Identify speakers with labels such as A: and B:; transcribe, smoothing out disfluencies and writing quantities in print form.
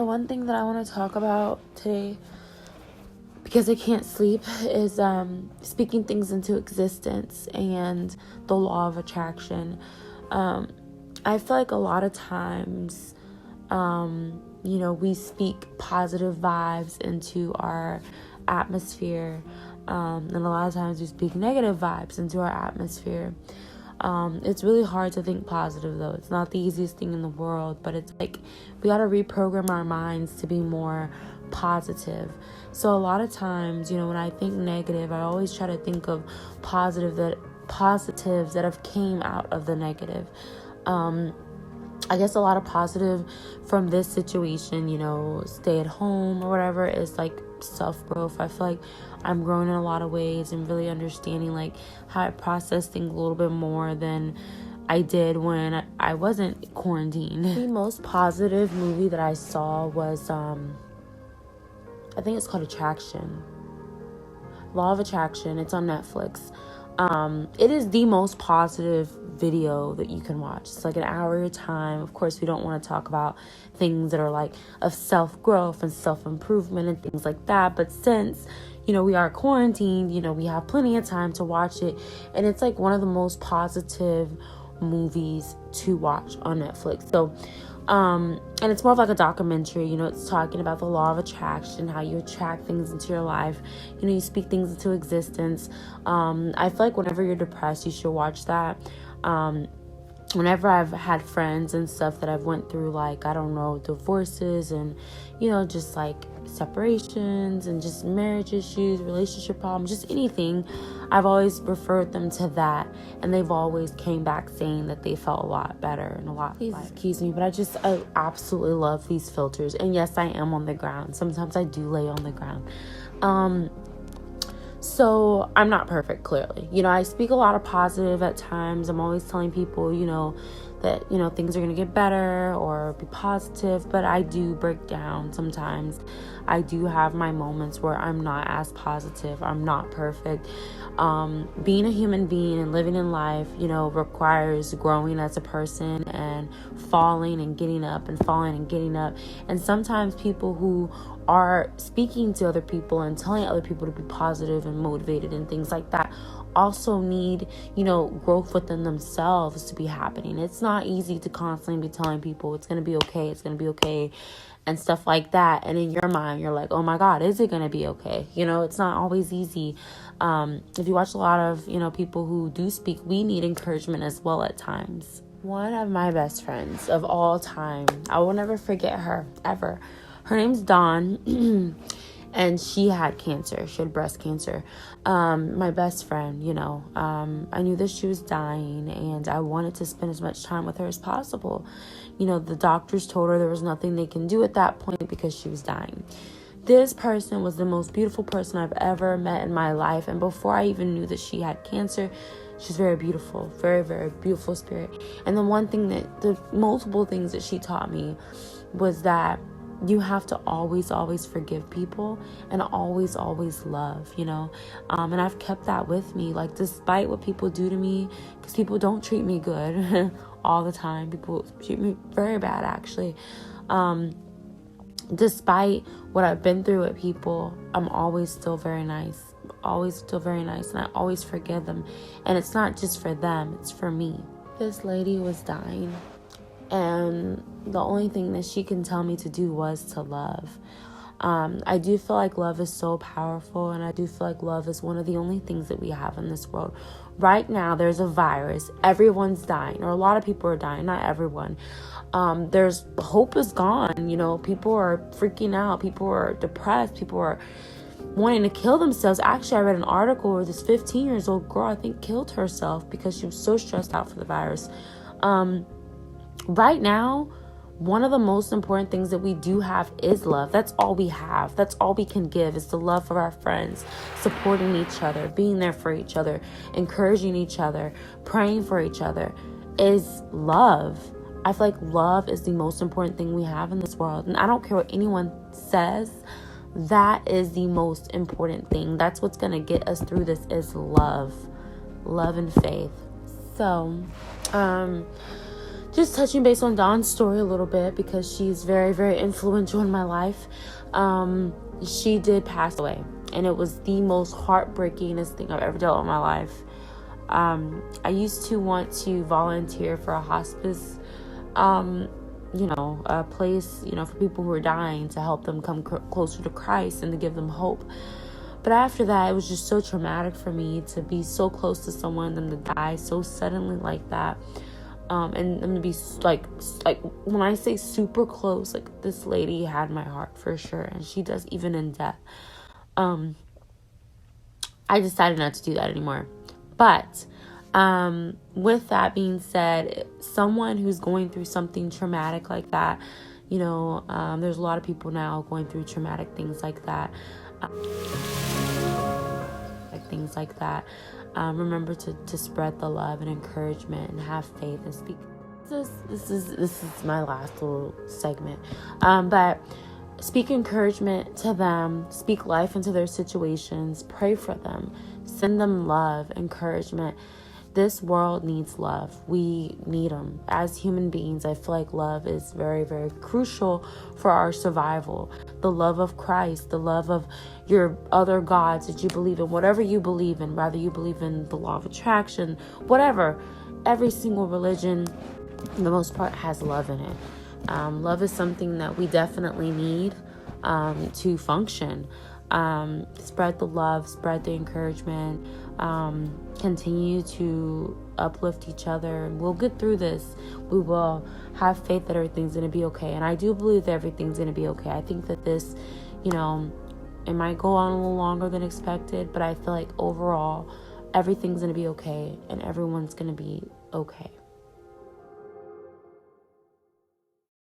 A: the one thing that I want to talk about today, because I can't sleep, is speaking things into existence and the law of attraction. I feel like a lot of times, we speak positive vibes into our atmosphere, and a lot of times we speak negative vibes into our atmosphere. It's really hard to think positive, though. It's not the easiest thing in the world, but it's like we got to reprogram our minds to be more positive. So a lot of times, when I think negative, I always try to think of positives that have came out of the negative. I guess a lot of positive from this situation, stay at home or whatever, is like self-growth. I feel like I'm growing in a lot of ways and really understanding like how I process things a little bit more than I did when I wasn't quarantined. The most positive movie that I saw was I think it's called Attraction. Law of Attraction. It's on Netflix. It is the most positive video that you can watch. It's like an hour of your time. Of course, we don't want to talk about things that are like of self-growth and self-improvement and things like that. But since, we are quarantined, we have plenty of time to watch it. And it's like one of the most positive movies to watch on Netflix. So, and it's more of like a documentary, it's talking about the law of attraction, how you attract things into your life, you speak things into existence. I feel like whenever you're depressed, you should watch that. Whenever I've had friends and stuff that I've went through, like, I don't know, divorces and, just like separations and just marriage issues, relationship problems, just anything, I've always referred them to that, and they've always came back saying that they felt a lot better and a lot lighter. Excuse me, but I absolutely love these filters. And yes, I am on the ground. Sometimes I do lay on the ground. So I'm not perfect, clearly. I speak a lot of positive at times. I'm always telling people, that, things are going to get better or be positive, but I do break down sometimes. I do have my moments where I'm not as positive. I'm not perfect. Being a human being and living in life, requires growing as a person and falling and getting up and falling and getting up. And sometimes people who are speaking to other people and telling other people to be positive and motivated and things like that also need, growth within themselves to be happening. It's not easy to constantly be telling people it's going to be okay, and stuff like that. And in your mind, you're like, oh my God, is it going to be okay? It's not always easy. If you watch a lot of, people who do speak, we need encouragement as well at times. One of my best friends of all time, I will never forget her, ever. Her name's Dawn. And she had cancer. She had breast cancer. My best friend, I knew that she was dying, and I wanted to spend as much time with her as possible. The doctors told her there was nothing they can do at that point because she was dying. This person was the most beautiful person I've ever met in my life. And before I even knew that she had cancer, she's very beautiful, very, very beautiful spirit. And the multiple things that she taught me was that you have to always, always forgive people and always, always love, and I've kept that with me, like, despite what people do to me, because people don't treat me good all the time. People treat me very bad, actually. Despite what I've been through with people, I'm always still very nice, and I always forgive them. And it's not just for them, it's for me. This lady was dying, and the only thing that she can tell me to do was to love. I do feel like love is so powerful, and I do feel like love is one of the only things that we have in this world. Right now, there's a virus. Everyone's dying, or a lot of people are dying, not everyone. There's hope is gone. People are freaking out. People are depressed. People are wanting to kill themselves. Actually, I read an article where this 15-year-old girl, I think, killed herself because she was so stressed out for the virus. Right now, one of the most important things that we do have is love. That's all we have. That's all we can give, is the love of our friends, supporting each other, being there for each other, encouraging each other, praying for each other, is love. I feel like love is the most important thing we have in this world. And I don't care what anyone says, that is the most important thing. That's what's going to get us through this, is love and faith. So, just touching base on Dawn's story a little bit, because she's very, very influential in my life. She did pass away, and it was the most heartbreakingest thing I've ever dealt in my life. I used to want to volunteer for a hospice, a place, for people who are dying, to help them come closer to Christ and to give them hope. But after that, it was just so traumatic for me to be so close to someone, them to die so suddenly like that. And them to be like when I say super close, like, this lady had my heart for sure, and she does even in death. I decided not to do that anymore. But with that being said, someone who's going through something traumatic like that, there's a lot of people now going through traumatic things like that. Remember to spread the love and encouragement and have faith and speak. This is my last little segment. But speak encouragement to them, speak life into their situations, pray for them, send them love, encouragement. This world needs love. We need them. As human beings, I feel like love is very, very crucial for our survival. The love of Christ, the love of your other gods that you believe in, whatever you believe in, whether you believe in the law of attraction, whatever. Every single religion, for the most part, has love in it. Love is something that we definitely need to function. Spread the love, spread the encouragement, continue to uplift each other, and we'll get through this. We will have faith that everything's going to be okay. And I do believe that everything's going to be okay. I think that this, it might go on a little longer than expected, but I feel like overall everything's going to be okay and everyone's going to be okay.